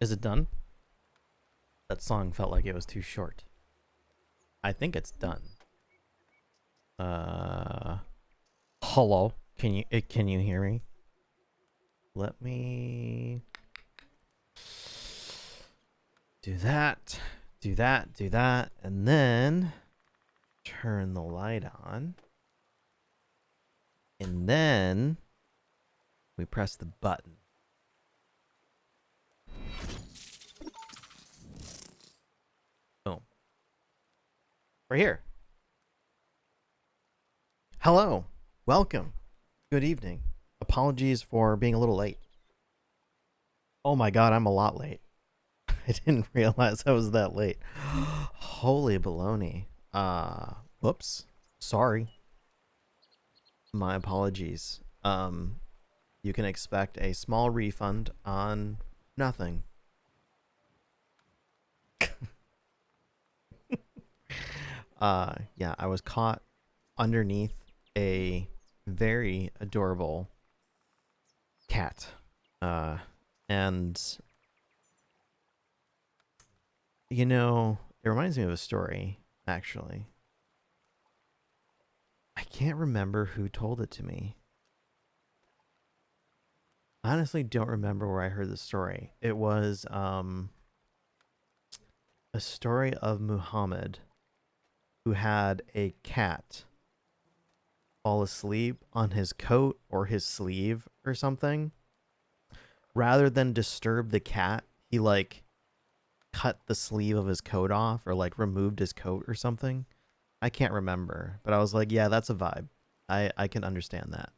Is it done? That song felt like it was too short. I think it's done. Hello. Can you hear me? Let me do that, and then turn the light on. And then we press the button. Boom. We're here. Hello. Welcome. Good evening. Apologies for being a little late. Oh my god, I'm a lot late. I didn't realize I was that late. Holy baloney. Whoops. Sorry. My apologies. You can expect a small refund on nothing. Yeah, I was caught underneath a very adorable cat. And you know, it reminds me of a story, actually. I can't remember who told it to me. I honestly don't remember where I heard the story. It was a story of Muhammad, who had a cat fall asleep on his coat or his sleeve or something. Rather than disturb the cat, he like cut the sleeve of his coat off or like removed his coat or something. I can't remember, but I was like, yeah, that's a vibe. I can understand that.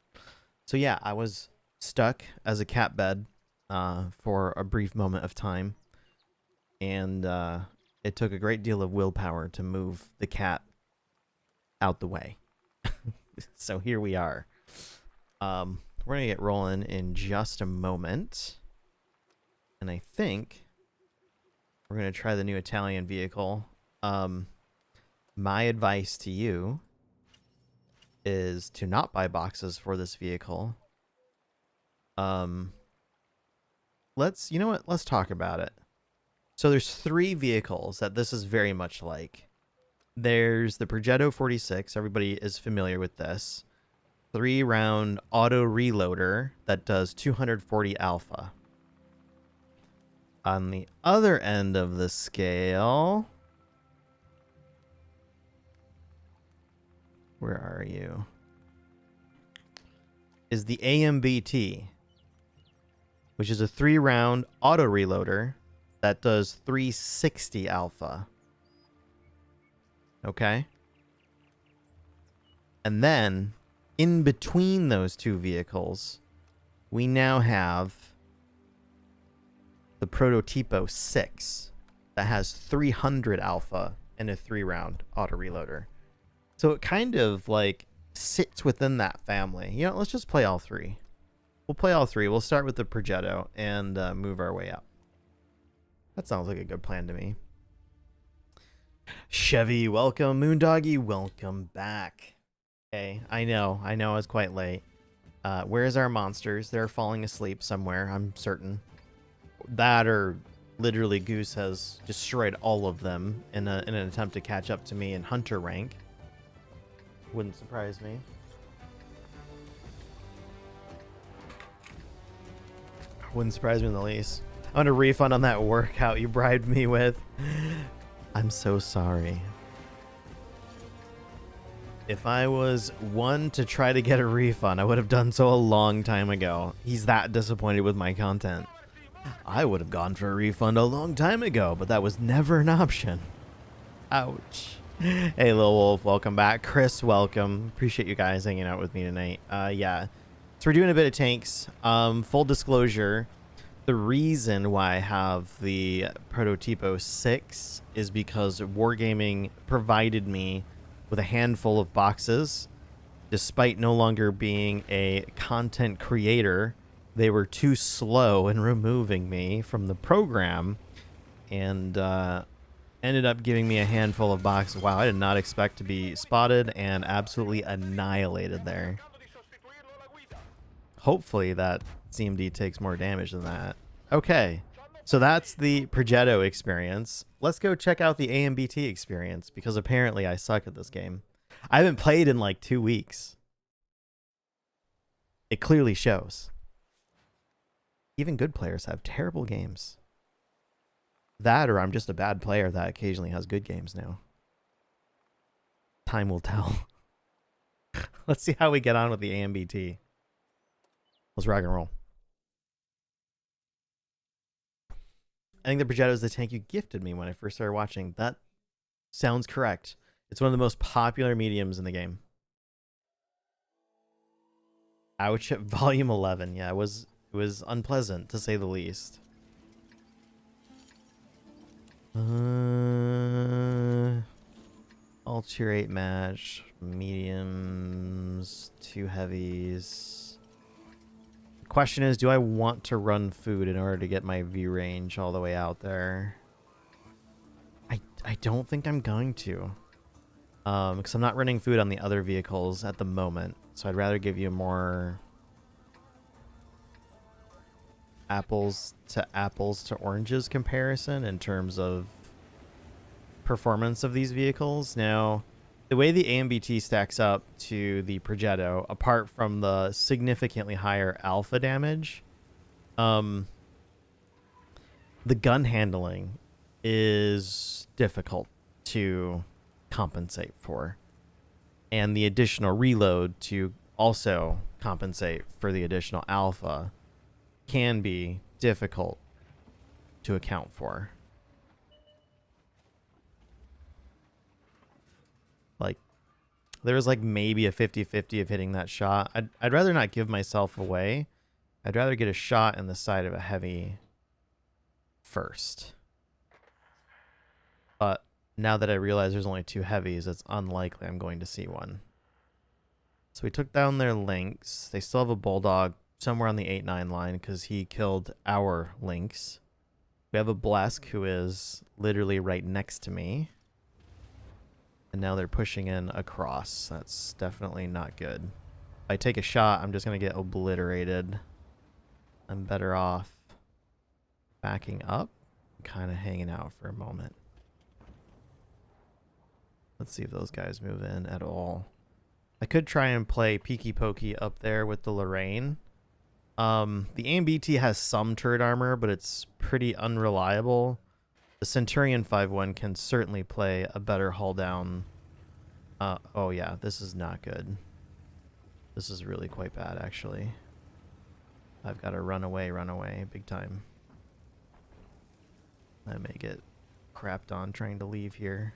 So yeah, I was stuck as a cat bed for a brief moment of time, and it took a great deal of willpower to move the cat out the way. So here we are. We're gonna get rolling in just a moment, and I think we're gonna try the new Italian vehicle. My advice to you is to not buy boxes for this vehicle. You know what? Let's talk about it. So there's three vehicles that this is very much like. There's the Progetto 46. Everybody is familiar with this. 3-round auto reloader that does 240 alpha. On the other end of the scale, where are you? Is the AMBT, which is a 3-round auto reloader that does 360 alpha. Okay. And then in between those two vehicles, we now have the Prototipo 6 that has 300 alpha and a 3-round auto reloader. So it kind of like sits within that family. You know, let's just play all three. We'll play all three. We'll start with the Progetto and move our way up. That sounds like a good plan to me. Chevy, welcome. Moondoggy, welcome back. Okay, I know it's quite late. Where's our monsters? They're falling asleep somewhere, I'm certain. That or literally Goose has destroyed all of them in an attempt to catch up to me in hunter rank. Wouldn't surprise me. Wouldn't surprise me in the least. I want a refund on that workout you bribed me with. I'm so sorry. If I was one to try to get a refund, I would have done so a long time ago. He's that disappointed with my content. I would have gone for a refund a long time ago, but that was never an option. Ouch. Hey, Lil Wolf, welcome back. Chris, welcome. Appreciate you guys hanging out with me tonight. Yeah. So we're doing a bit of tanks. Full disclosure, the reason why I have the Prototipo 6 is because Wargaming provided me with a handful of boxes. Despite no longer being a content creator, they were too slow in removing me from the program, and ended up giving me a handful of boxes. Wow, I did not expect to be spotted and absolutely annihilated there. Hopefully that CMD takes more damage than that. Okay. So that's the Progetto experience. Let's go check out the AMBT experience because apparently I suck at this game. I haven't played in like 2 weeks. It clearly shows. Even good players have terrible games. That or I'm just a bad player that occasionally has good games now. Time will tell. Let's see how we get on with the AMBT. Let's rock and roll. I think the Progetto is the tank you gifted me when I first started watching. That sounds correct. It's one of the most popular mediums in the game. Ouch at volume 11. Yeah, it was unpleasant to say the least. All tier 8 match, mediums, 2 heavies. The question is, do I want to run food in order to get my view range all the way out there? I don't think I'm going to. Because I'm not running food on the other vehicles at the moment. So I'd rather give you a more apples to oranges comparison in terms of performance of these vehicles. Now, the way the AMBT stacks up to the Progetto, apart from the significantly higher alpha damage, the gun handling is difficult to compensate for, and the additional reload to also compensate for the additional alpha can be difficult to account for. Like, there was like maybe a 50-50 of hitting that shot. I'd rather not give myself away. I'd rather get a shot in the side of a heavy first. But now that I realize there's only 2 heavies, it's unlikely I'm going to see one. So we took down their Lynx. They still have a Bulldog somewhere on the 8-9 line because he killed our Lynx. We have a Blesk who is literally right next to me. And now they're pushing in across. That's definitely not good. If I take a shot, I'm just going to get obliterated. I'm better off backing up, kind of hanging out for a moment. Let's see if those guys move in at all. I could try and play Peeky Pokey up there with the Lorraine. The AMBT has some turret armor, but it's pretty unreliable. The Centurion 5-1 can certainly play a better hull down. Oh yeah, this is not good. This is really quite bad, actually. I've got to run away, big time. I may get crapped on trying to leave here.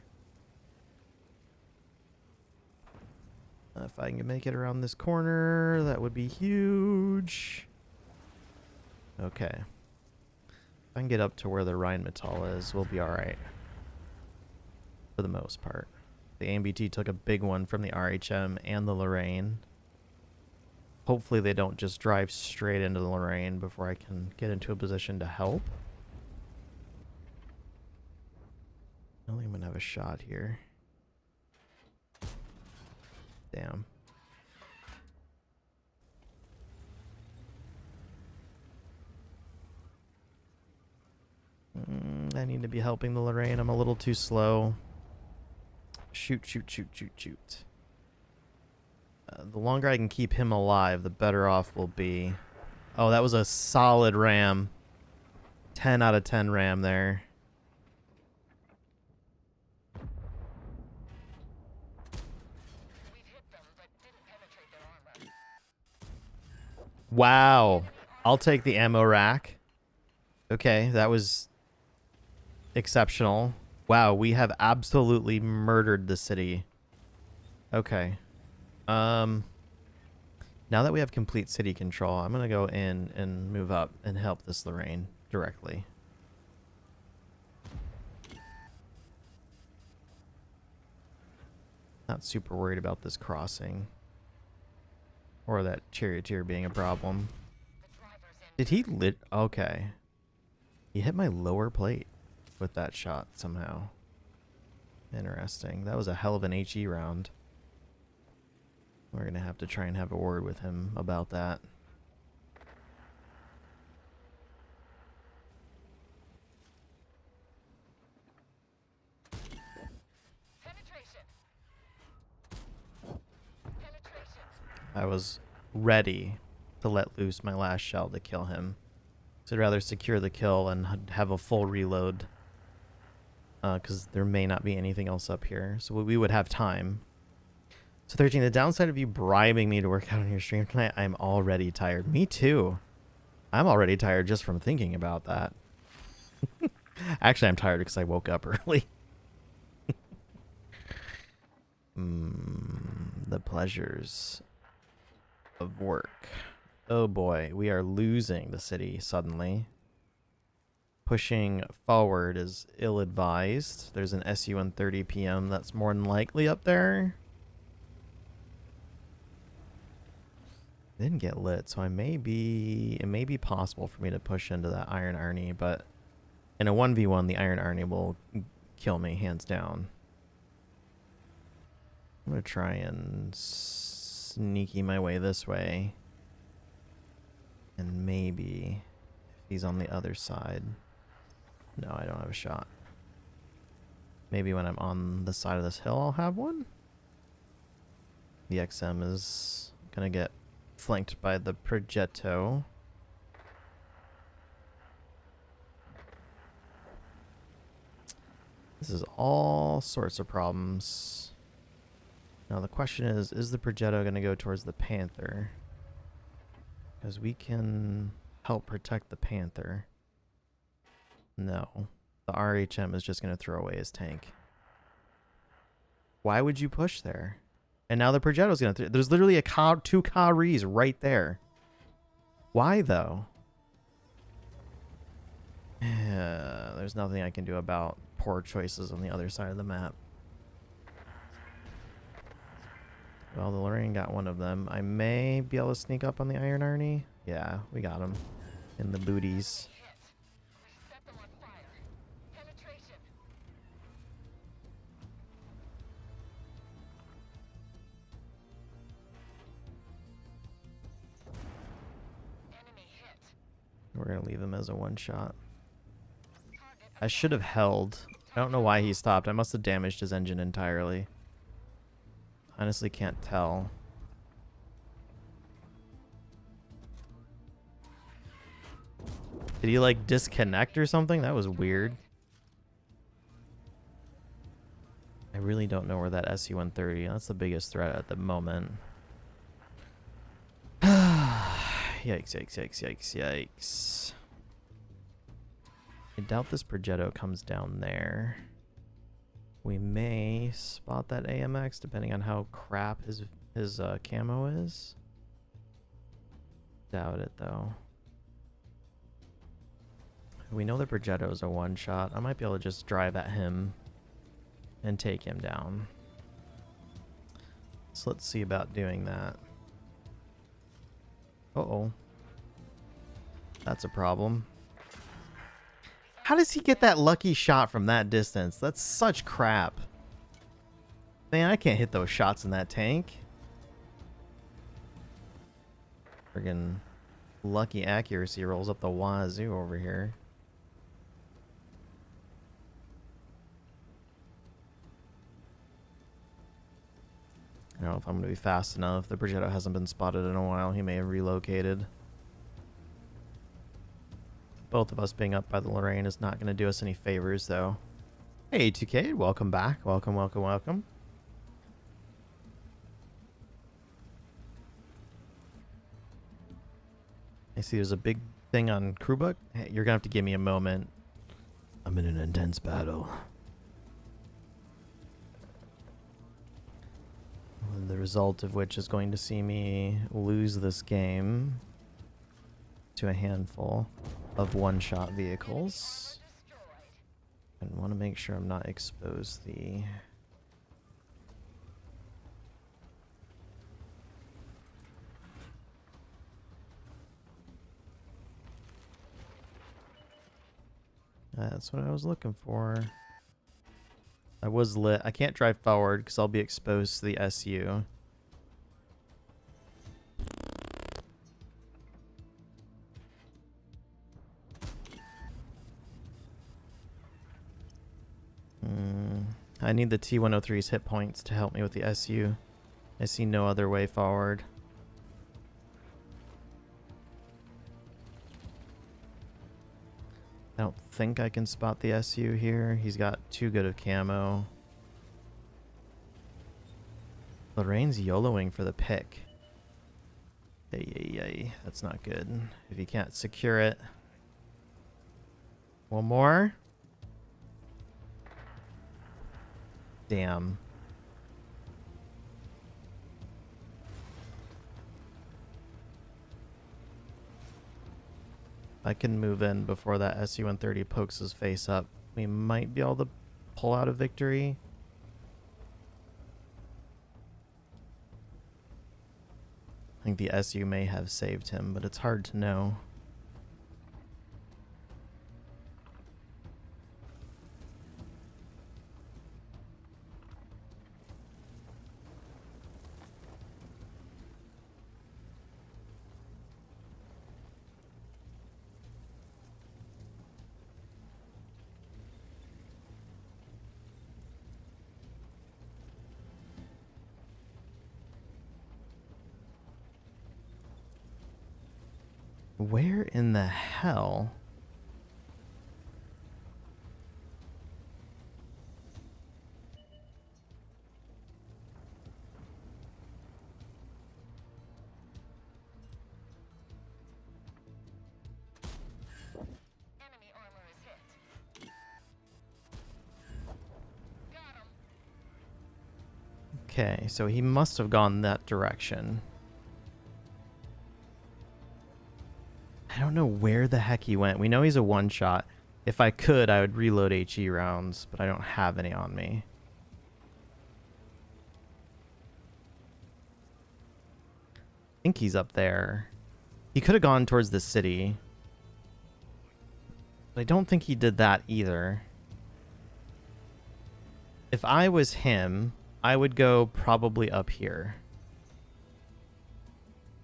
If I can make it around this corner, that would be huge. Okay. If I can get up to where the Rheinmetall is, we'll be alright. For the most part. The AMBT took a big one from the RHM and the Lorraine. Hopefully they don't just drive straight into the Lorraine before I can get into a position to help. I don't think I'm going to have a shot here. Damn. I need to be helping the Lorraine. I'm a little too slow. Shoot. The longer I can keep him alive, the better off we'll be. Oh, that was a solid ram. 10 out of 10 ram there. Wow. I'll take the ammo rack. Okay, that was exceptional. Wow, we have absolutely murdered the city. Okay. Now that we have complete city control, I'm going to go in and move up and help this Lorraine directly. Not super worried about this crossing. Or that charioteer being a problem. Did he lit? Okay. He hit my lower plate with that shot somehow. Interesting. That was a hell of an HE round. We're going to have to try and have a word with him about that. I was ready to let loose my last shell to kill him. So I'd rather secure the kill and have a full reload. Because there may not be anything else up here. So we would have time. So 13, the downside of you bribing me to work out on your stream tonight, I'm already tired. Me too. I'm already tired just from thinking about that. Actually, I'm tired because I woke up early. The pleasures of work. Oh boy, we are losing the city suddenly. Pushing forward is ill-advised. There's an SU-130 PM that's more than likely up there. Didn't get lit, so it may be possible for me to push into that Iron Arnie, but in a 1v1, the Iron Arnie will kill me, hands down. I'm going to try and sneaky my way this way. And maybe if he's on the other side. No, I don't have a shot. Maybe when I'm on the side of this hill, I'll have one. The XM is going to get flanked by the Progetto. This is all sorts of problems. Now the question is the Progetto going to go towards the Panther? Because we can help protect the Panther. No. The RHM is just going to throw away his tank. Why would you push there? And now the Progetto's going to... There's literally a two Karis right there. Why, though? There's nothing I can do about poor choices on the other side of the map. Well, the Lorraine got one of them. I may be able to sneak up on the Iron Arnie. Yeah, we got him. In the booties. We're going to leave him as a one-shot. I should have held. I don't know why he stopped. I must have damaged his engine entirely. Honestly can't tell. Did he like disconnect or something? That was weird. I really don't know where that SU-130. That's the biggest threat at the moment. Yikes, yikes, yikes, yikes, yikes. I doubt this Progetto comes down there. We may spot that AMX depending on how crap his camo is. Doubt it though. We know the Progetto is a one-shot. I might be able to just drive at him and take him down. So let's see about doing that. Uh-oh. That's a problem. How does he get that lucky shot from that distance? That's such crap. Man, I can't hit those shots in that tank. Friggin' lucky accuracy rolls up the wazoo over here. I don't know if I'm going to be fast enough. The Progetto hasn't been spotted in a while. He may have relocated. Both of us being up by the Lorraine is not going to do us any favors, though. Hey, 2K, welcome back. Welcome, welcome, welcome. I see there's a big thing on Crewbook. Hey, you're going to have to give me a moment. I'm in an intense battle. The result of which is going to see me lose this game to a handful of one-shot vehicles. And want to make sure I'm not exposed the... That's what I was looking for. I was lit. I can't drive forward because I'll be exposed to the SU. I need the T-103's hit points to help me with the SU. I see no other way forward. I don't think I can spot the SU here. He's got too good of camo. Lorraine's YOLOing for the pick. Ay, that's not good. If you can't secure it. One more. Damn. I can move in before that SU-130 pokes his face up. We might be able to pull out a victory. I think the SU may have saved him, but it's hard to know. Where in the hell? Enemy armor is hit. Got him. Okay, so he must have gone that direction. I don't know where the heck he went. We know he's a one-shot. If I could, I would reload HE rounds, but I don't have any on me. I think he's up there. He could have gone towards the city. But I don't think he did that either. If I was him, I would go probably up here.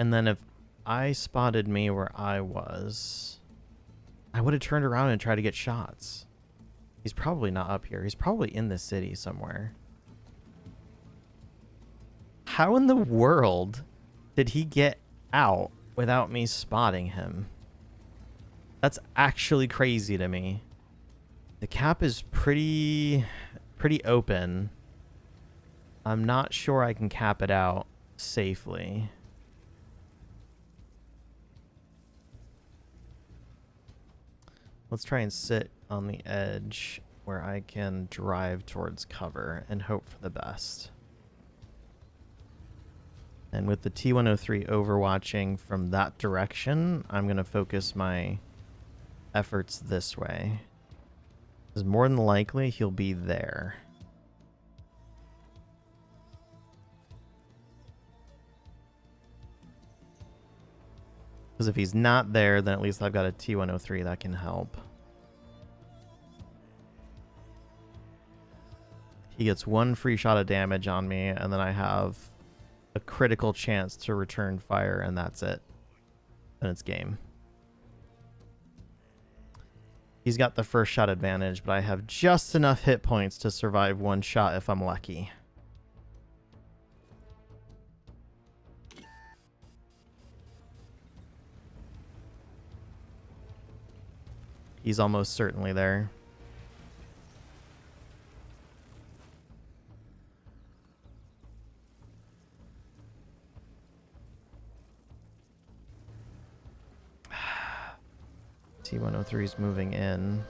And then if I spotted me where I was, I would have turned around and tried to get shots. He's probably not up here. He's probably in the city somewhere. How in the world did he get out without me spotting him? That's actually crazy to me. The cap is pretty open. I'm not sure I can cap it out safely. Let's try and sit on the edge where I can drive towards cover and hope for the best. And with the T-103 overwatching from that direction, I'm going to focus my efforts this way. Because more than likely, he'll be there. Because if he's not there, then at least I've got a T-103 that can help. He gets one free shot of damage on me, and then I have a critical chance to return fire, and that's it. Then it's game. He's got the first shot advantage, but I have just enough hit points to survive one shot if I'm lucky. He's almost certainly there. T-103 is moving in.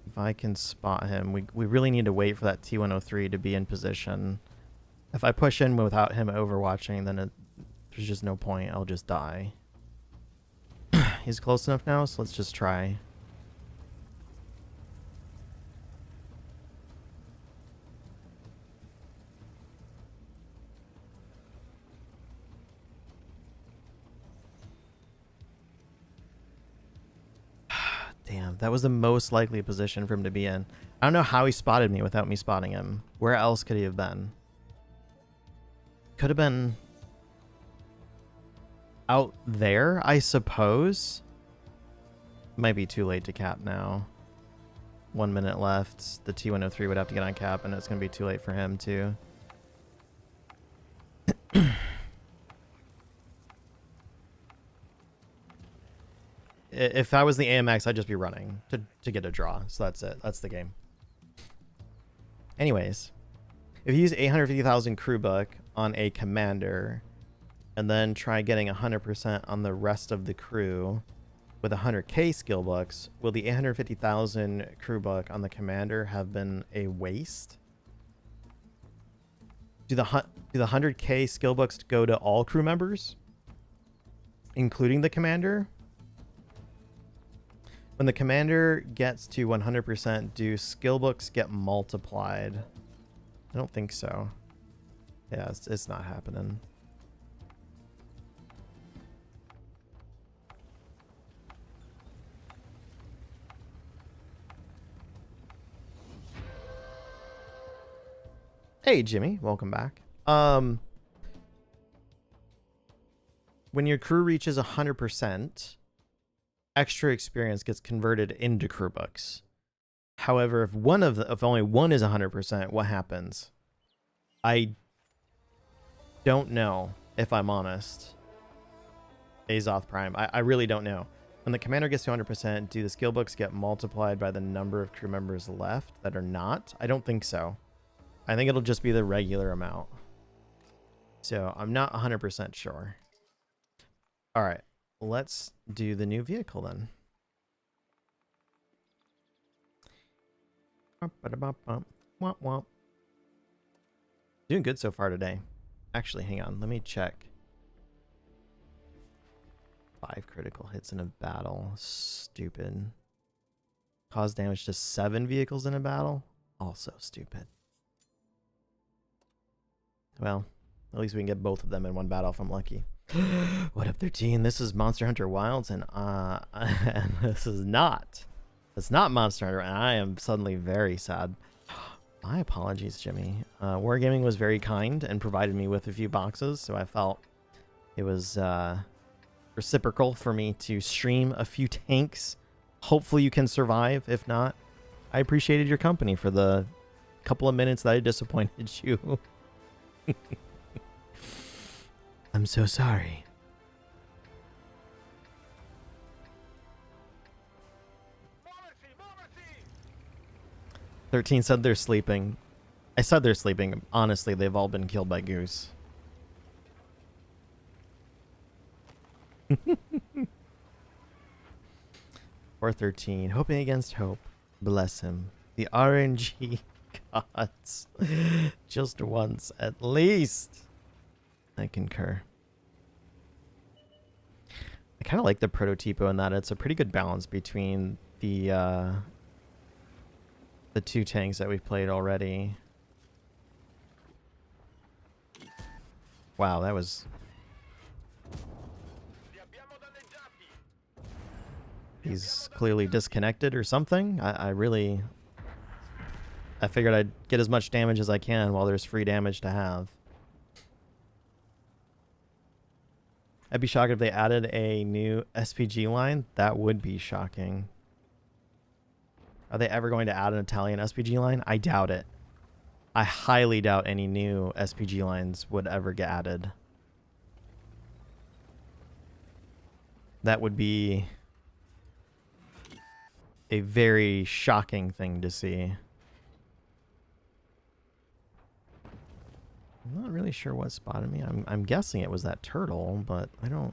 If I can spot him, we really need to wait for that T-103 to be in position. If I push in without him overwatching, then there's just no point. I'll just die. He's close enough now, so let's just try. Damn, that was the most likely position for him to be in. I don't know how he spotted me without me spotting him. Where else could he have been? Could have been out there, I suppose. Might be too late to cap now. 1 minute left. The T-103 would have to get on cap, and it's going to be too late for him, too. If I was the AMX, I'd just be running to get a draw. So that's it. That's the game. Anyways, if you use 850,000 crew book on a commander and then try getting 100% on the rest of the crew with 100k skill books, will the 850,000 crew book on the commander have been a waste? Do the 100k skill books go to all crew members, including the commander? When the commander gets to 100%, do skill books get multiplied? I don't think so. Yeah, it's not happening. Hey, Jimmy, welcome back. When your crew reaches 100%, extra experience gets converted into crew books. However, if only one is 100%, what happens? I don't know, if I'm honest. Azoth Prime, I really don't know. When the commander gets to 100%, do the skill books get multiplied by the number of crew members left that are not? I don't think so. I think it'll just be the regular amount. So I'm not 100% sure. All right. Let's do the new vehicle then. Doing good so far today. Actually, hang on. Let me check. 5 critical hits in a battle. Stupid. Cause damage to 7 vehicles in a battle. Also stupid. Well, at least we can get both of them in one battle if I'm lucky. What up, 13? This is Monster Hunter Wilds, and this is not. It's not Monster Hunter, and I am suddenly very sad. My apologies, Jimmy. Wargaming was very kind and provided me with a few boxes, so I felt it was reciprocal for me to stream a few tanks. Hopefully you can survive. If not, I appreciated your company for the couple of minutes that I disappointed you. I'm so sorry. Muoversi, muoversi! 13 said they're sleeping. I said they're sleeping. Honestly, they've all been killed by Goose. Or 13. Hoping against hope. Bless him. The RNG gods. Just once at least. I concur. I kind of like the prototypo in that it's a pretty good balance between the 2 tanks that we've played already. Wow, that was... He's clearly disconnected or something. I figured I'd get as much damage as I can while there's free damage to have. I'd be shocked if they added a new SPG line. That would be shocking. Are they ever going to add an Italian SPG line? I doubt it. I highly doubt any new SPG lines would ever get added. That would be a very shocking thing to see. I'm not really sure what spotted me. I'm guessing it was that turtle, but I don't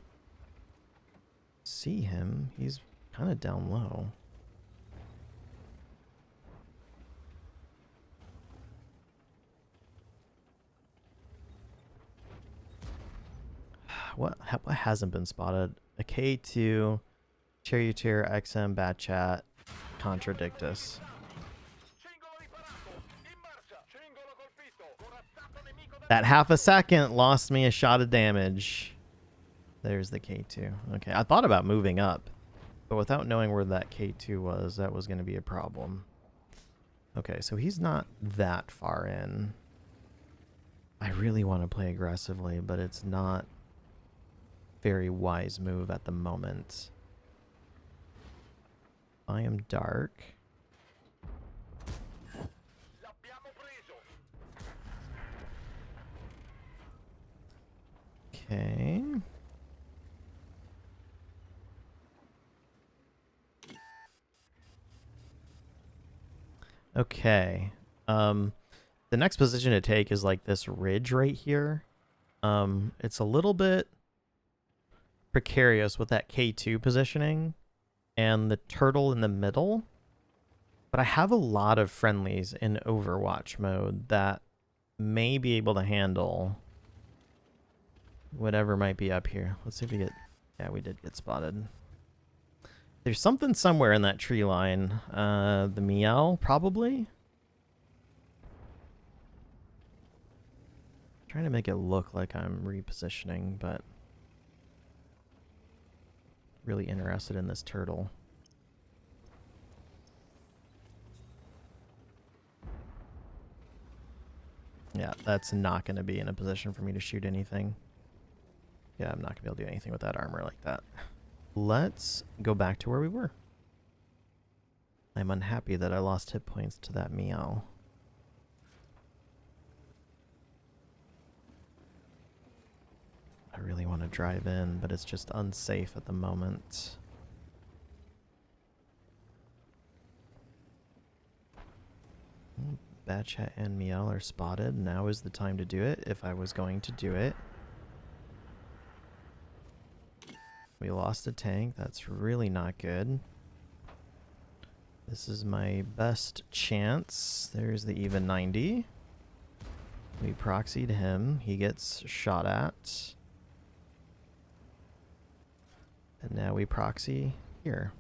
see him. He's kind of down low. What hasn't been spotted? A K2, Charioteer, XM, Bad Chat, Contradictus. That half a second lost me a shot of damage. There's the K2. Okay, I thought about moving up, but without knowing where that K2 was, that was going to be a problem. Okay, so he's not that far in. I really want to play aggressively, but it's not very wise move at the moment. I am dark. Okay. Okay. The next position to take is like this ridge right here. It's a little bit precarious with that K2 positioning and the turtle in the middle. But I have a lot of friendlies in Overwatch mode that may be able to handle whatever might be up here. Let's see if we get... Yeah, we did get spotted. There's something somewhere in that tree line. The meow, probably? Trying to make it look like I'm repositioning, but... really interested in this turtle. Yeah, that's not going to be in a position for me to shoot anything. Yeah, I'm not going to be able to do anything with that armor like that. Let's go back to where we were. I'm unhappy that I lost hit points to that meow. I really want to drive in, but it's just unsafe at the moment. Bad Chat and Meow are spotted. Now is the time to do it if I was going to do it. We lost a tank. That's really not good. This is my best chance. There's the even 90. We proxied him. He gets shot at. And now we proxy here.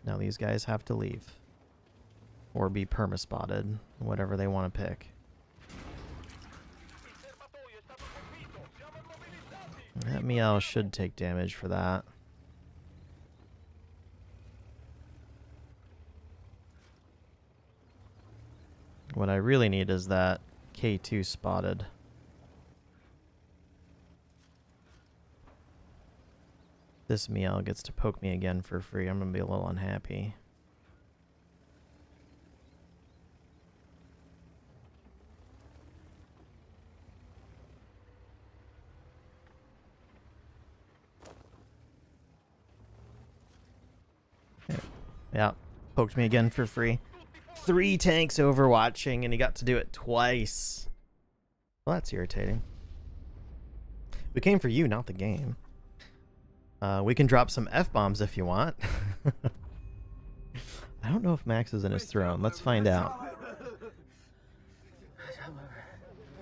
Now these guys have to leave. Or be perma-spotted. Whatever they want to pick. That meow should take damage for that. What I really need is that K2 spotted. This meow gets to poke me again for free. I'm going to be a little unhappy. Yeah, poked me again for free. 3 tanks overwatching, and he got to do it twice. Well, that's irritating. We came for you, not the game. We can drop some F-bombs if you want. I don't know if Max is in his throne. Let's find out.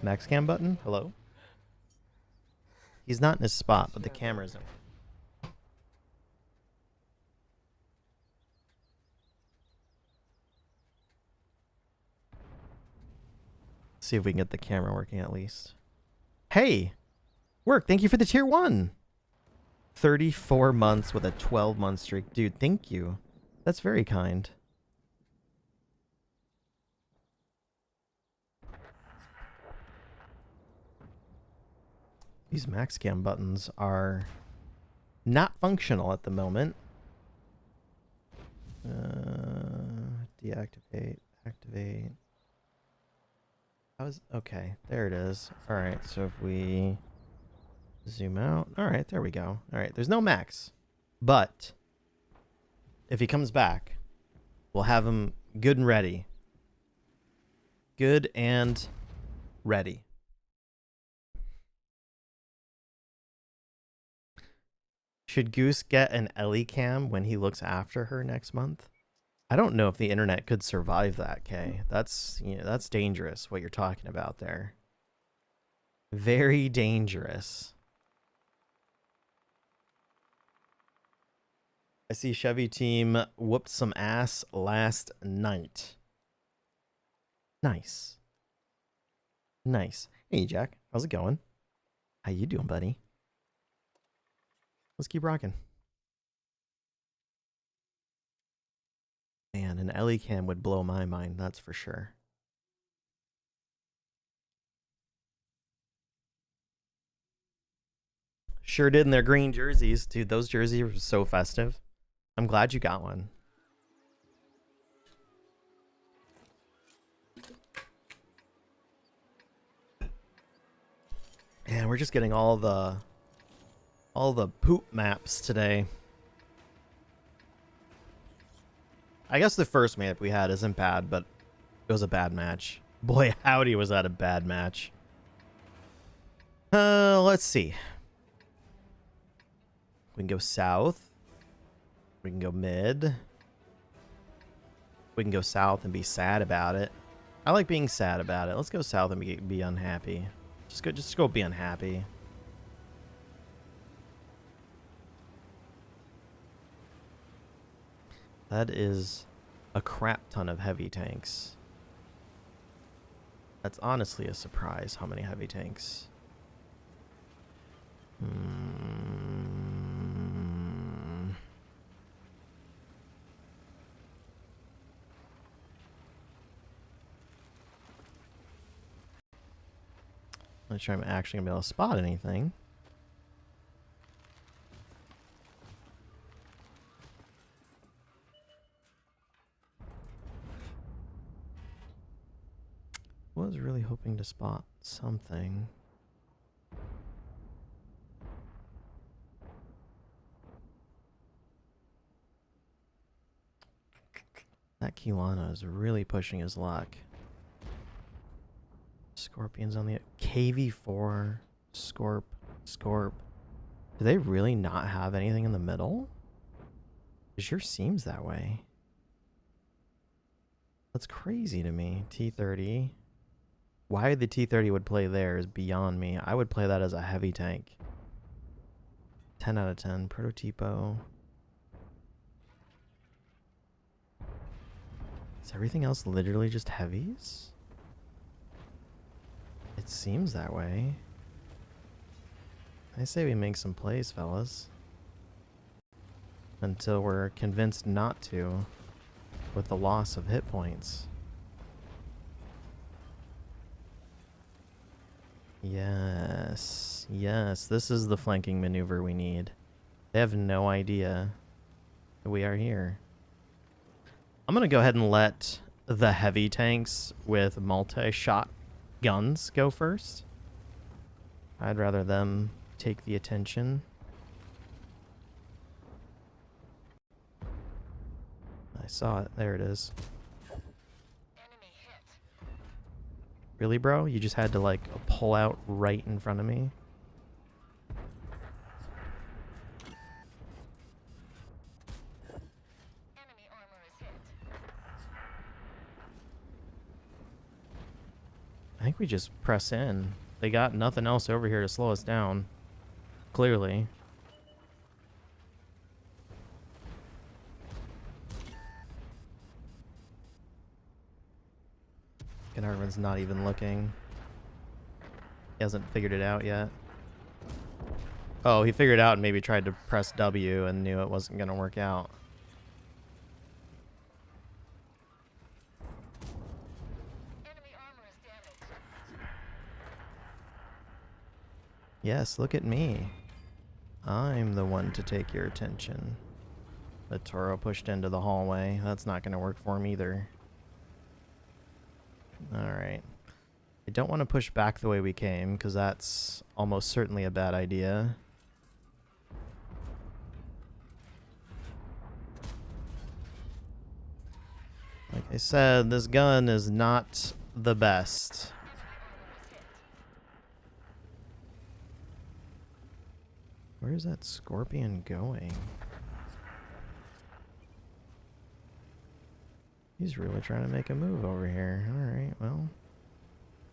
Max cam button? Hello? He's not in his spot, but the camera's in. See if we can get the camera working at least. Hey! Work, thank you for the tier 1! 34 months with a 12-month streak. Dude, thank you. That's very kind. These max cam buttons are not functional at the moment. Deactivate, activate. Okay, there it is. Alright, so if we zoom out. Alright, there we go. Alright, there's no max. But if he comes back, we'll have him good and ready. Good and ready. Should Goose get an Ellie cam when he looks after her next month? I don't know if the internet could survive that, Kay. That's, you know, that's dangerous what you're talking about there. Very dangerous. I see Chevy team whooped some ass last night. Nice. Nice. Hey, Jack. How's it going? How you doing, buddy? Let's keep rocking. Man, an Ellie cam would blow my mind, that's for sure. Sure did in their green jerseys. Dude, those jerseys were so festive. I'm glad you got one. Man, we're just getting all the poop maps today. I guess the first map we had isn't bad, but it was a bad match. Boy, howdy was that a bad match. Let's see. We can go south. We can go mid. We can go south and be sad about it. I like being sad about it. Let's go south and be unhappy. Just go be unhappy. That is a crap ton of heavy tanks. That's honestly a surprise how many heavy tanks. I'm not sure I'm actually gonna be able to spot anything. Was really hoping to spot something. That Kilana is really pushing his luck. Scorpions on the KV4, Scorp. Do they really not have anything in the middle? It sure seems that way. That's crazy to me. T30. Why the T30 would play there is beyond me. I would play that as a heavy tank. 10 out of 10. Prototypo. Is everything else literally just heavies? It seems that way. I say we make some plays, fellas. Until we're convinced not to, with the loss of hit points. Yes, yes, this is the flanking maneuver we need. They have no idea that we are here. I'm gonna go ahead and let the heavy tanks with multi-shot guns go first. I'd rather them take the attention. I saw it. There it is. Really, bro? You just had to, like, pull out right in front of me? Enemy armor is hit. I think we just press in. They got nothing else over here to slow us down. Clearly. Gennarvan's not even looking. He hasn't figured it out yet. Oh, he figured it out and maybe tried to press W and knew it wasn't going to work out. Enemy armor is damaged. Yes, look at me. I'm the one to take your attention. The Toro pushed into the hallway. That's not going to work for him either. Alright. I don't want to push back the way we came, because that's almost certainly a bad idea. Like I said, this gun is not the best. Where's that Scorpion going? He's really trying to make a move over here. Alright, well.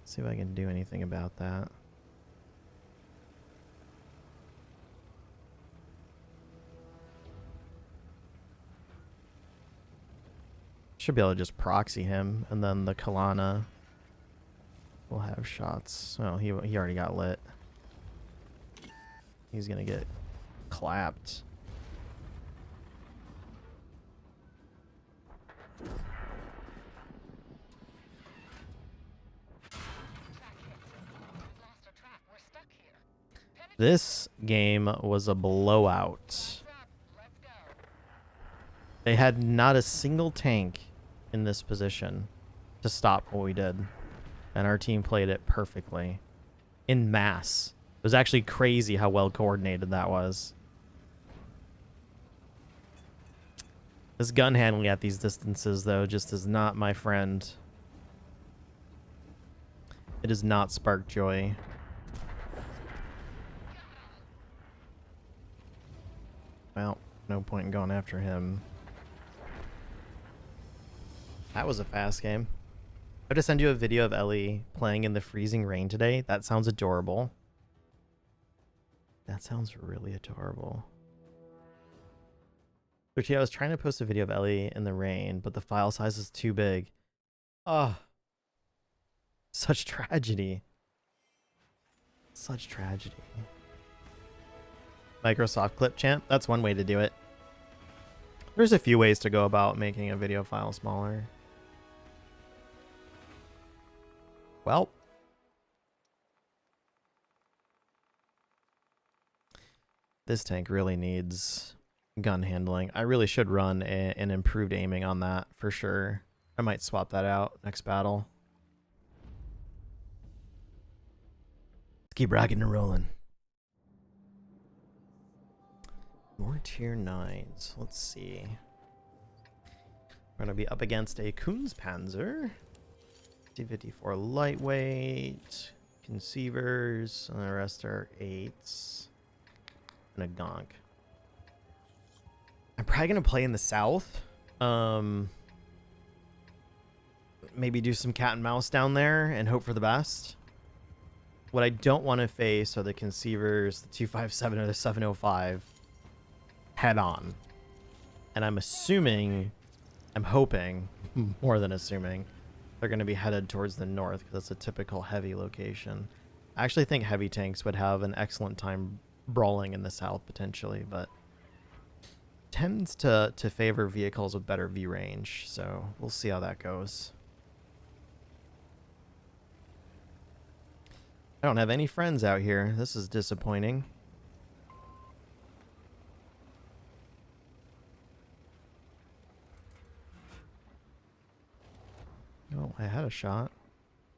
Let's see if I can do anything about that. Should be able to just proxy him, and then the Kalana will have shots. Well, he already got lit. He's gonna get clapped. This game was a blowout. They had not a single tank in this position to stop what we did. And our team played it perfectly. In mass. It was actually crazy how well coordinated that was. This gun handling at these distances, though, just is not my friend. It does not spark joy. Well, no point in going after him. That was a fast game. I have to send you a video of Ellie playing in the freezing rain today. That sounds adorable. That sounds really adorable. Actually, I was trying to post a video of Ellie in the rain, but the file size is too big. Oh, such tragedy. Such tragedy. Microsoft Clip Champ, that's one way to do it. There's a few ways to go about making a video file smaller. Well. This tank really needs gun handling. I really should run an improved aiming on that for sure. I might swap that out next battle. Let's keep rocking and rolling. More tier 9s. Let's see. We're going to be up against a Kunstpanzer. T-54 lightweight. Conceivers. And the rest are 8s. And a gonk. I'm probably going to play in the south. Maybe do some cat and mouse down there and hope for the best. What I don't want to face are the conceivers, the 257 or the 705 head on. And I'm hoping, more than assuming, they're going to be headed towards the north because that's a typical heavy location. I actually think heavy tanks would have an excellent time brawling in the south potentially, but tends to favor vehicles with better V range, so we'll see how that goes. I don't have any friends out here. This is disappointing. Oh, I had a shot.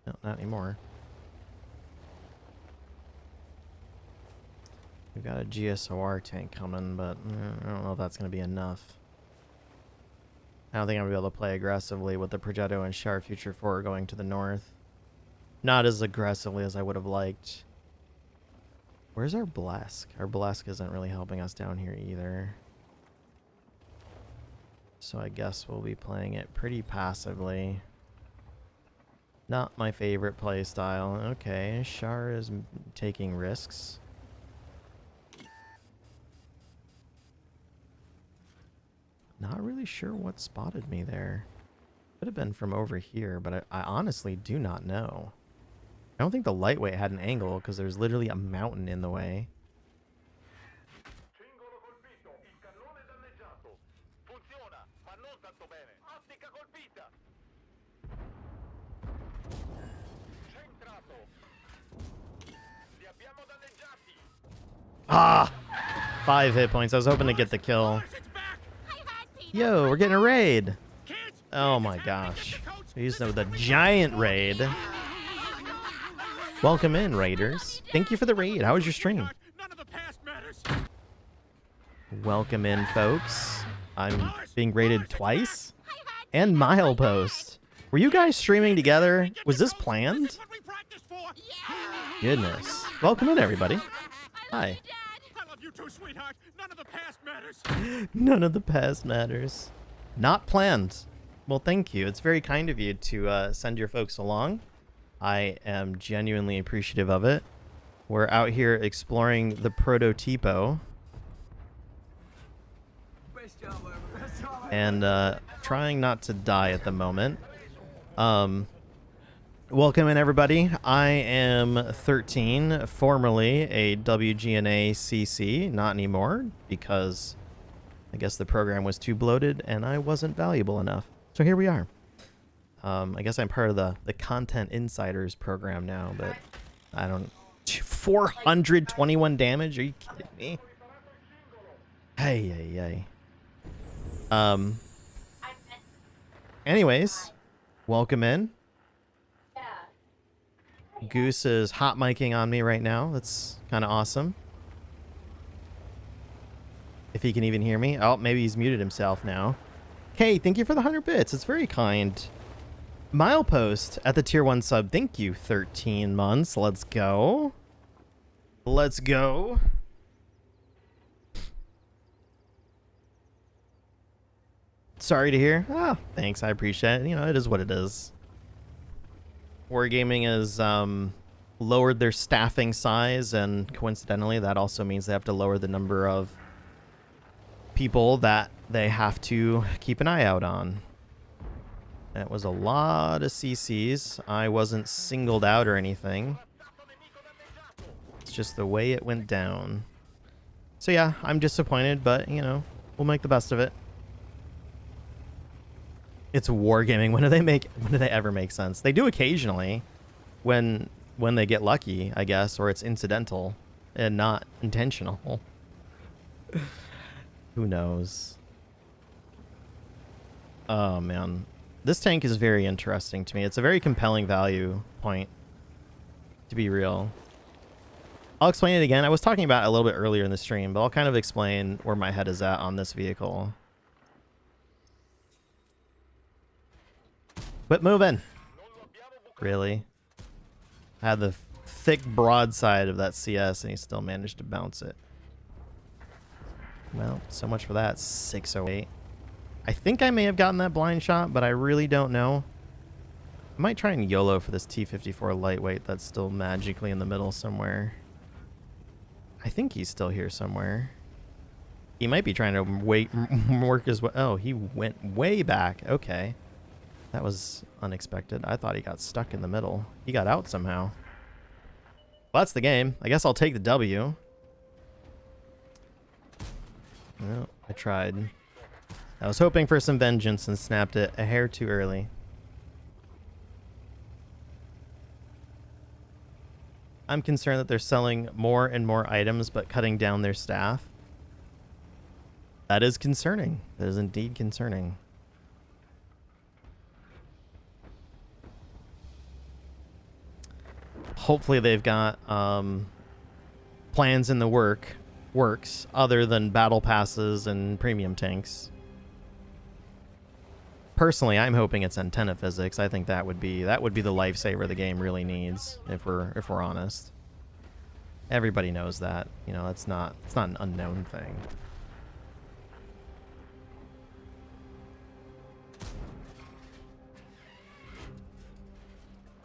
No, not anymore. We've got a GSOR tank coming, but I don't know if that's going to be enough. I don't think I'm going to be able to play aggressively with the Progetto and Char Future 4 going to the north. Not as aggressively as I would have liked. Where's our Blesk? Our Blesk isn't really helping us down here either. So I guess we'll be playing it pretty passively. Not my favorite play style. Okay, Char is taking risks. Not really sure what spotted me there. Could have been from over here, but I honestly do not know. I don't think the lightweight had an angle because there's literally a mountain in the way. Ah! 5 hit points. I was hoping to get the kill. Yo, we're getting a raid. Oh my gosh. We used the giant raid. Welcome in, raiders. Thank you for the raid. How was your stream? Welcome in, folks. I'm being raided twice. And Milepost. Were you guys streaming together? Was this planned? Goodness. Welcome in, everybody. Hi. None of the past matters. Not planned. Well, thank you. It's very kind of you to send your folks along. I am genuinely appreciative of it. We're out here exploring the Prototipo. And trying not to die at the moment. Welcome in, everybody. I am 13, formerly a WGNA CC. Not anymore, because I guess the program was too bloated and I wasn't valuable enough. So here we are. I guess I'm part of the Content Insiders program now, but I don't... 421 damage? Are you kidding me? Hey, hey, hey. Anyways, welcome in. Goose is hot micing on me right now. That's kind of awesome. If he can even hear me. Oh, maybe he's muted himself now. Hey, thank you for the 100 bits. It's very kind. Milepost at the tier 1 sub. Thank you, 13 months. Let's go. Let's go. Sorry to hear. Ah, thanks. I appreciate it. You know, it is what it is. Wargaming has lowered their staffing size, and coincidentally, that also means they have to lower the number of people that they have to keep an eye out on. That was a lot of CCs. I wasn't singled out or anything. It's just the way it went down. So yeah, I'm disappointed, but you know, we'll make the best of it. It's wargaming. When do they ever make sense? They do occasionally when they get lucky, I guess, or it's incidental and not intentional. Who knows? Oh man. This tank is very interesting to me. It's a very compelling value point, to be real. I'll explain it again. I was talking about it a little bit earlier in the stream, but I'll kind of explain where my head is at on this vehicle. Quit moving. Really? I had the thick broadside of that CS and he still managed to bounce it. Well, so much for that. 608. I think I may have gotten that blind shot, but I really don't know. I might try and YOLO for this T-54 lightweight that's still magically in the middle somewhere. I think he's still here somewhere. He might be trying to work his way. Oh, he went way back. Okay. That was unexpected. I thought he got stuck in the middle. He got out somehow. Well, that's the game. I guess I'll take the W. Well, I tried. I was hoping for some vengeance and snapped it a hair too early. I'm concerned that they're selling more and more items but cutting down their staff. That is concerning. That is indeed concerning. Hopefully they've got plans in the works other than battle passes and premium tanks. Personally, I'm hoping it's antenna physics. I think that would be the lifesaver the game really needs, if we're honest. Everybody knows that. You know, it's not an unknown thing.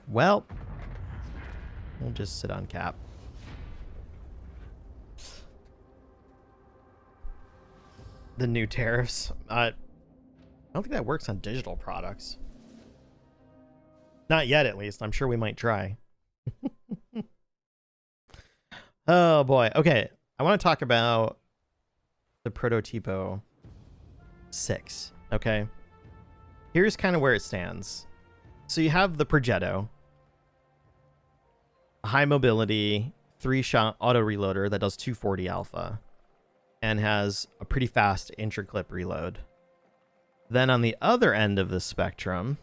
Well, we'll just sit on cap. The new tariffs. I don't think that works on digital products. Not yet, at least. I'm sure we might try. Oh, boy. Okay. I want to talk about the Prototipo 6. Okay. Here's kind of where it stands. So you have the Progetto. A high mobility, 3-shot auto reloader that does 240 alpha. And has a pretty fast intra-clip reload. Then on the other end of the spectrum,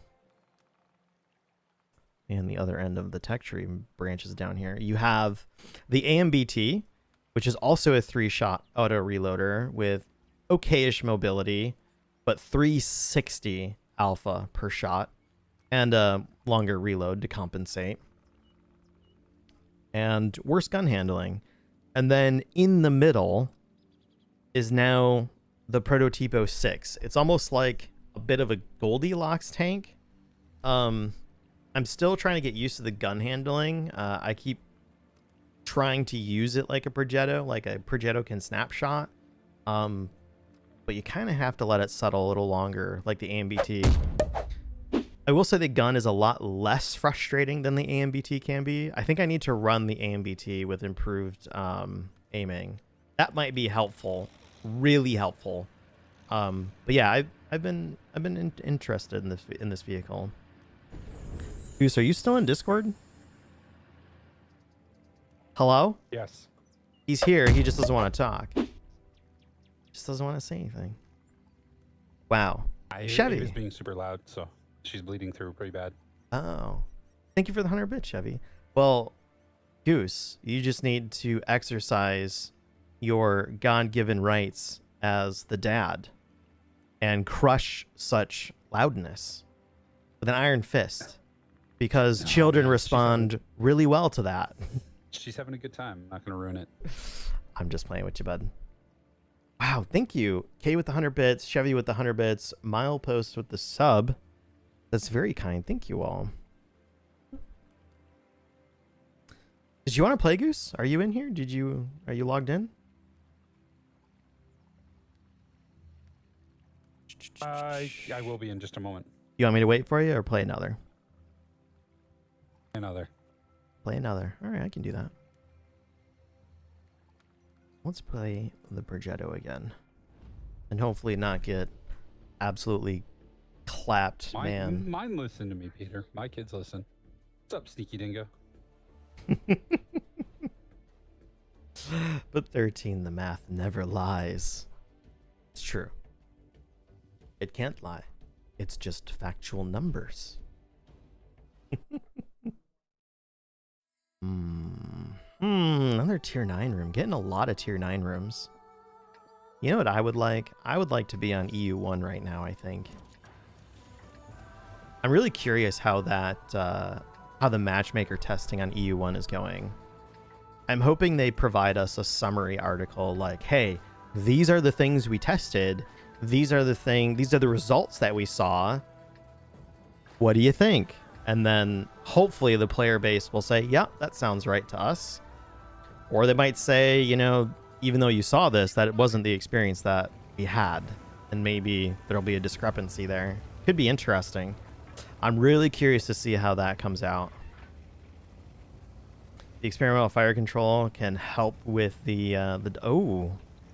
and the other end of the tech tree branches down here, you have the AMBT, which is also a 3-shot auto reloader with okayish mobility, but 360 alpha per shot, and a longer reload to compensate, and worse gun handling. And then in the middle is now the Prototipo 6. It's almost like a bit of a Goldilocks tank. I'm still trying to get used to the gun handling. I keep trying to use it like a Progetto. Like a Progetto can snapshot. But you kind of have to let it settle a little longer, like the AMBT. I will say the gun is a lot less frustrating than the AMBT can be. I think I need to run the AMBT with improved aiming. That might be helpful. Really helpful. But yeah, I've been interested in this vehicle. Goose, are you still in Discord? Hello? Yes. He's here. He just doesn't want to talk. Just doesn't want to say anything. Wow. Chevy. It was being super loud, so she's bleeding through pretty bad. Oh. Thank you for the 100 bits, Chevy. Well, Goose, you just need to exercise your God-given rights as the dad and crush such loudness with an iron fist, because Oh, children man, respond really well to that. She's having a good time. I'm not going to ruin it. I'm just playing with you, bud. Wow, thank you. Kay with the 100 bits, Chevy with the 100 bits, Milepost with the sub. That's very kind. Thank you all. Did you want to play, Goose? Are you in here? Are you logged in? I will be in just a moment. You want me to wait for you or play another? Another. Play another. All right, I can do that. Let's play the Progetto again. And hopefully not get absolutely clapped, man. Mine listen to me, Peter. My kids listen. What's up, Sneaky Dingo? But 13, the math never lies. It's true. It can't lie. It's just factual numbers. Another tier 9 room. Getting a lot of tier 9 rooms. You know what I would like? I would like to be on EU1 right now, I think. I'm really curious how that, how the matchmaker testing on EU1 is going. I'm hoping they provide us a summary article like, hey, these are the things we tested. These are the results that we saw. What do you think? And then hopefully the player base will say, yeah, that sounds right to us. Or they might say, you know, even though you saw this, that it wasn't the experience that we had. And maybe there'll be a discrepancy there. Could be interesting. I'm really curious to see how that comes out. The experimental fire control can help with the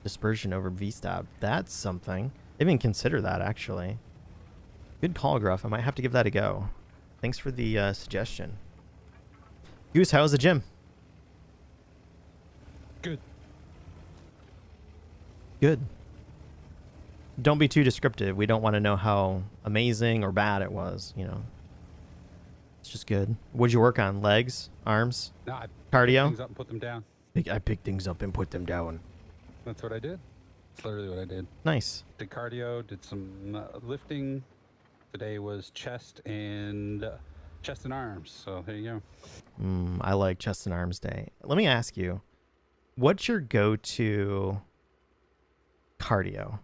dispersion over VSTAB. That's something. I didn't even consider that, actually. Good call, Gruff. I might have to give that a go. Thanks for the suggestion. Goose, how's the gym? Good. Good. Don't be too descriptive. We don't want to know how amazing or bad it was, you know. It's just good. What'd you work on? Legs? Arms? No, I Cardio? picked things up and put them down. I picked things up and put them down. That's what I did. That's literally what I did. Nice. Did cardio, did some lifting. Today was chest and arms. So there you go. I like chest and arms day. Let me ask you, what's your go-to cardio?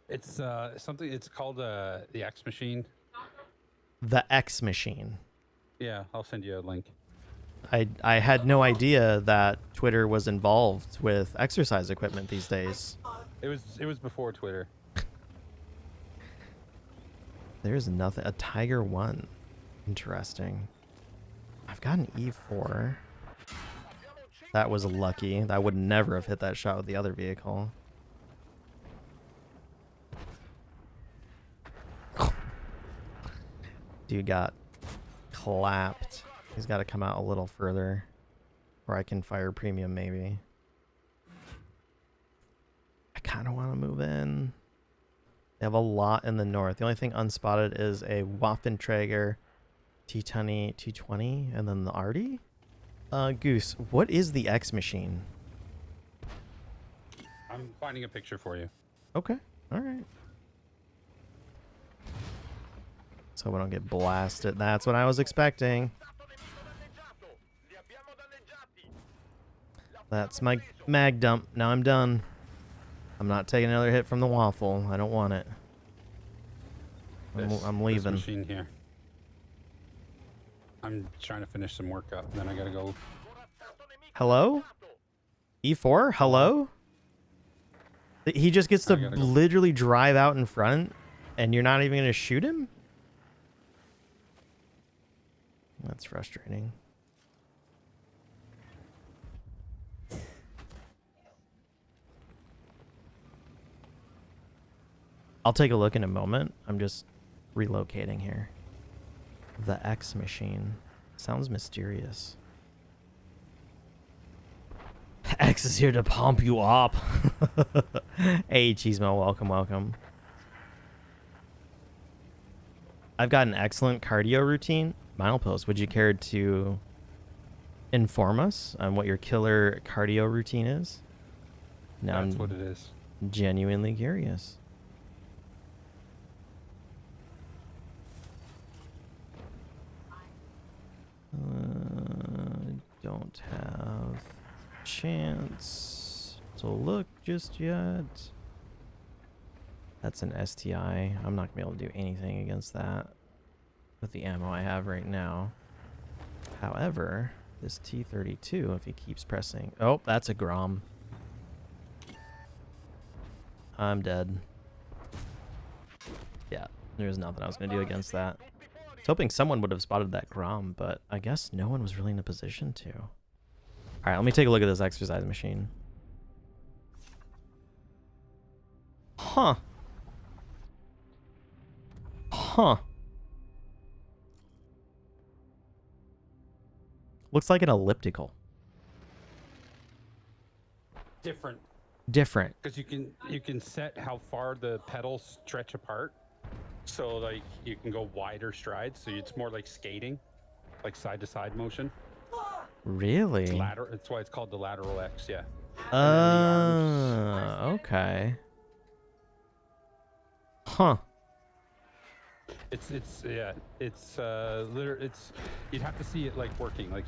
It's something. It's called the X machine. The X machine. Yeah, I'll send you a link. I had no idea that Twitter was involved with exercise equipment these days. It was before Twitter. There's nothing. A Tiger 1. Interesting. I've got an E4. That was lucky. I would never have hit that shot with the other vehicle. Dude got clapped. He's got to come out a little further, or I can fire premium maybe. I kind of want to move in. They have a lot in the north. The only thing unspotted is a Waffenträger T20, and then the Artie. Goose, what is the X machine? I'm finding a picture for you. Okay, all right. So we don't get blasted. That's what I was expecting. That's my mag dump. Now I'm done. I'm not taking another hit from the waffle. I don't want it. I'm leaving. This machine here. I'm trying to finish some work up, and then I gotta go. Hello? E4? Hello? He just gets to literally drive out in front, and you're not even going to shoot him? That's frustrating. I'll take a look in a moment. I'm just relocating here. The X machine. Sounds mysterious. X is here to pump you up. Hey, Cheesemo, welcome, welcome. I've got an excellent cardio routine. Milepost, would you care to inform us on what your killer cardio routine is? Now That's I'm what it is. genuinely curious. Don't have chance to look just yet. That's an STI. I'm not gonna be able to do anything against that with the ammo I have right now. However, this T-32, if he keeps pressing... Oh, that's a Grom. I'm dead. Yeah, there's nothing I was gonna do against that. I was hoping someone would have spotted that Grom, but I guess no one was really in a position to. Alright, let me take a look at this exercise machine. Huh. Huh. Looks like an elliptical. Different. Different. Because you can set how far the pedals stretch apart. So like you can go wider strides. So it's more like skating, like side to side motion. Really? It's lateral. That's why it's called the lateral X. Yeah. And then the arms. Okay. Huh. It's you'd have to see it like working like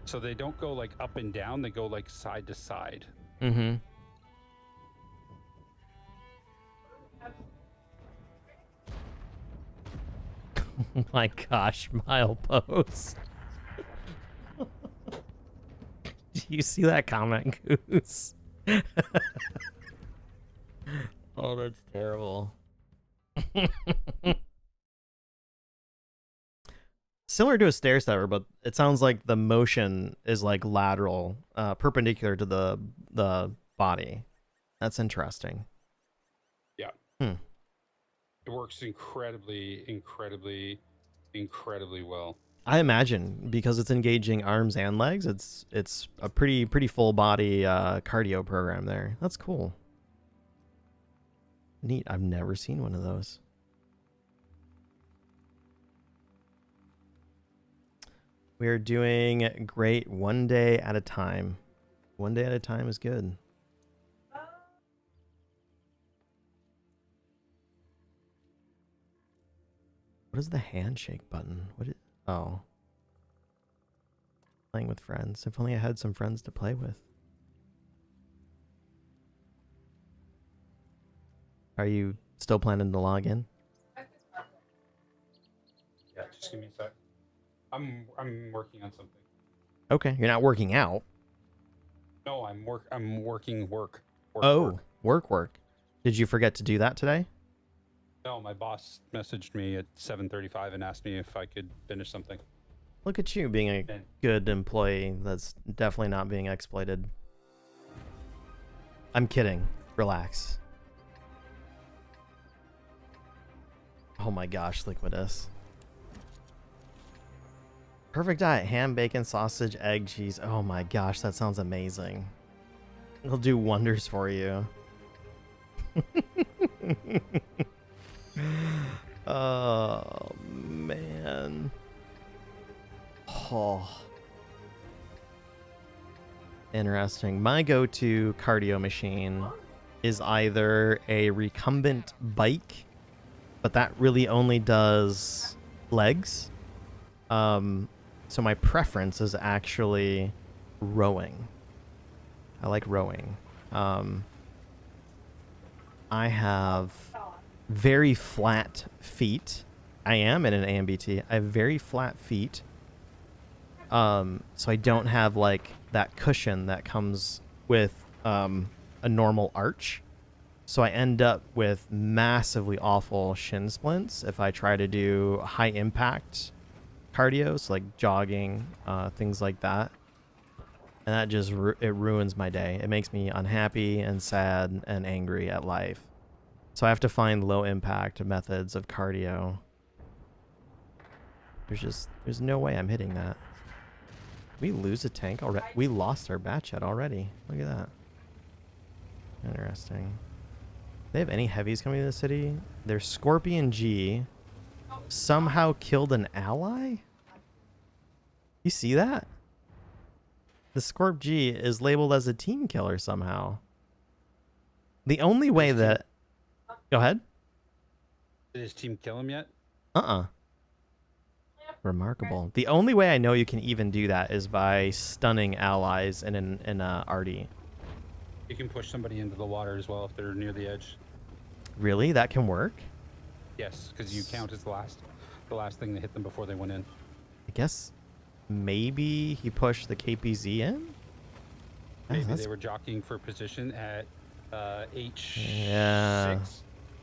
so they don't go like up and down, they go like side to side. Mm-hmm. Oh my gosh, milepost. Do you see that comment, Goose? Oh, that's terrible. Similar to a stair stepper, but it sounds like the motion is like lateral, perpendicular to the body. That's interesting. Yeah. Hmm. It works incredibly well. I imagine because it's engaging arms and legs, it's a pretty full body cardio program there. That's cool. Neat. I've never seen one of those. We're doing great one day at a time. One day at a time is good. What is the handshake button? What is... Oh. Playing with friends. If only I had some friends to play with. Are you still planning to log in? Yeah, just give me a sec. I'm working on something. Okay, you're not working out. No, I'm working work. Oh, work. Did you forget to do that today? No, my boss messaged me at 7:35 and asked me if I could finish something. Look at you being a good employee that's definitely not being exploited. I'm kidding. Relax. Oh my gosh, Liquidus. Perfect diet. Ham, bacon, sausage, egg, cheese. Oh my gosh, that sounds amazing. It'll do wonders for you. Oh, man. Oh. Interesting. My go-to cardio machine is either a recumbent bike, but that really only does legs. So my preference is actually rowing. I like rowing. I have very flat feet. I am in an AMBT. I have very flat feet. So I don't have like that cushion that comes with a normal arch. So I end up with massively awful shin splints if I try to do high impact cardio, so like jogging, things like that. And that just it ruins my day. It makes me unhappy and sad and angry at life. So I have to find low impact methods of cardio. There's no way I'm hitting that. Did we lose a tank already? We lost our batch chat already. Look at that. Interesting. They have any heavies coming to the city? There's Scorpion G. somehow killed an ally? You see that? The Scorp G is labeled as a team killer somehow. The only way that... Go ahead. Did his team kill him yet? Uh-uh. Remarkable. The only way I know you can even do that is by stunning allies in an arty. You can push somebody into the water as well if they're near the edge. Really? That can work? Yes, because you count as the last thing that hit them before they went in. I guess maybe he pushed the KPZ in? Maybe that's- they were jockeying for position at H6. Yeah. or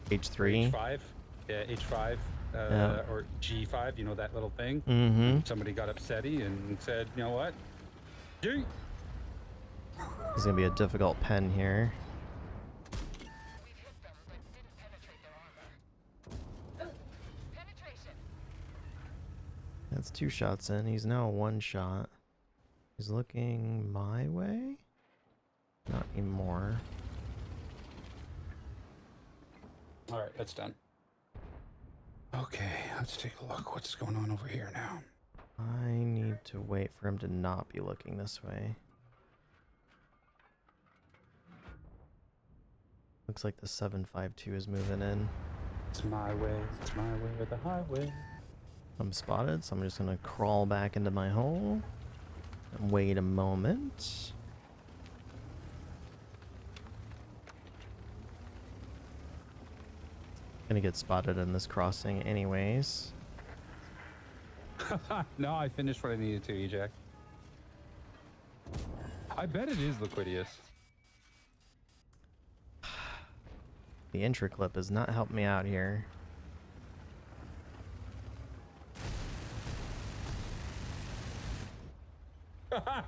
H3. H5. Yeah, H5 Yeah. or G5. You know that little thing. Mm-hmm. Somebody got upsetty and said, "You know what? Yeet." It's gonna be a difficult pen here. We've hit them, but didn't penetrate their armor. Penetration. That's 2 shots in. He's now 1 shot. He's looking my way? Not anymore. All right, that's done. Okay, let's take a look. What's going on over here now? I need to wait for him to not be looking this way. Looks like the 752 is moving in. It's my way. It's my way or the highway. I'm spotted, so I'm just gonna crawl back into my hole and wait a moment. Gonna get spotted in this crossing anyways. No, I finished what I needed to, Ejak. I bet it is Liquidius. The intro clip has not helped me out here.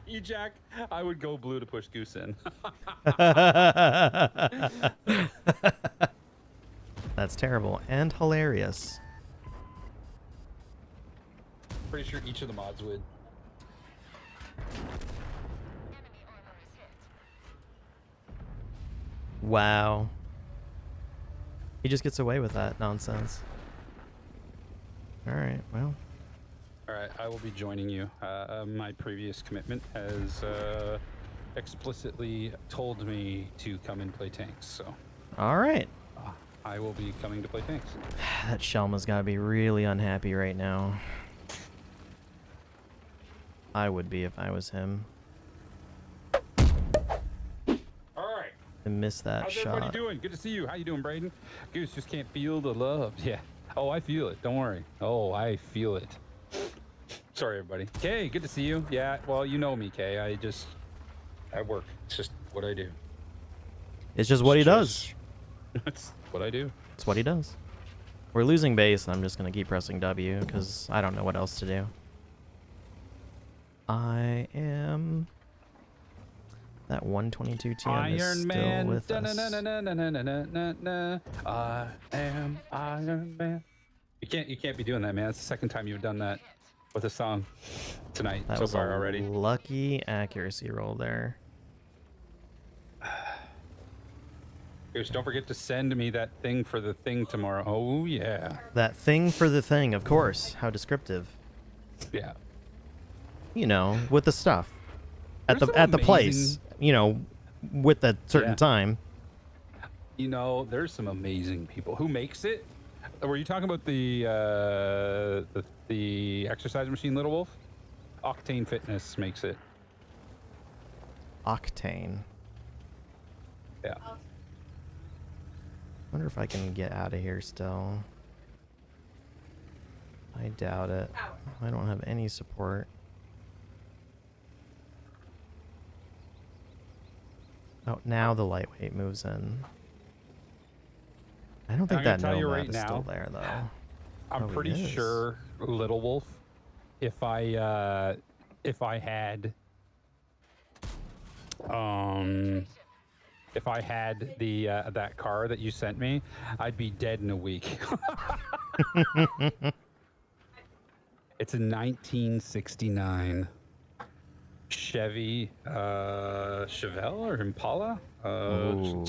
Ejak, I would go blue to push Goose in. That's terrible and hilarious. Pretty sure each of the mods would. Enemy armor is hit. Wow. He just gets away with that nonsense. Alright, well. All right, I will be joining you. My previous commitment has explicitly told me to come and play tanks, so Alright. I will be coming to play tanks. That Shelma's gotta be really unhappy right now. I would be if I was him. All right. I missed that How's shot. everybody doing? Good to see you. How you doing, Braden? Goose just can't feel the love. Yeah. Oh, I feel it. Don't worry. Oh, I feel it. Sorry, everybody. Kay, good to see you. Yeah, well, you know me, Kay. I work. It's just what I do. It's just what he does. That's what I do. It's what he does. We're losing base, and I'm just gonna keep pressing W because I don't know what else to do. I am... That 122 TM is Iron still Man. with us. Da-na-na-na-na-na-na-na-na. I am Iron Man. You can't be doing that, man. It's the second time you've done that with a song tonight That so was far a already. lucky accuracy roll there. Goose, don't forget to send me that thing for the thing tomorrow. Oh yeah. That thing for the thing, of course. How descriptive. Yeah. You know, with the stuff. At There's the some at the place. amazing- You know, with that certain Yeah. time. You know, there's some amazing people. Who makes it? Were you talking about the exercise machine, Little Wolf? Octane Fitness makes it. Octane. Yeah. Wonder if I can get out of here still. I doubt it. I don't have any support. Oh, now the lightweight moves in. I don't think I'm gonna that tell you nomad right is still now, there though. I'm Oh, he pretty is. sure Little Wolf, if I had the that car that you sent me, I'd be dead in a week. It's a 1969 Chevy Chevelle or Impala. Ooh.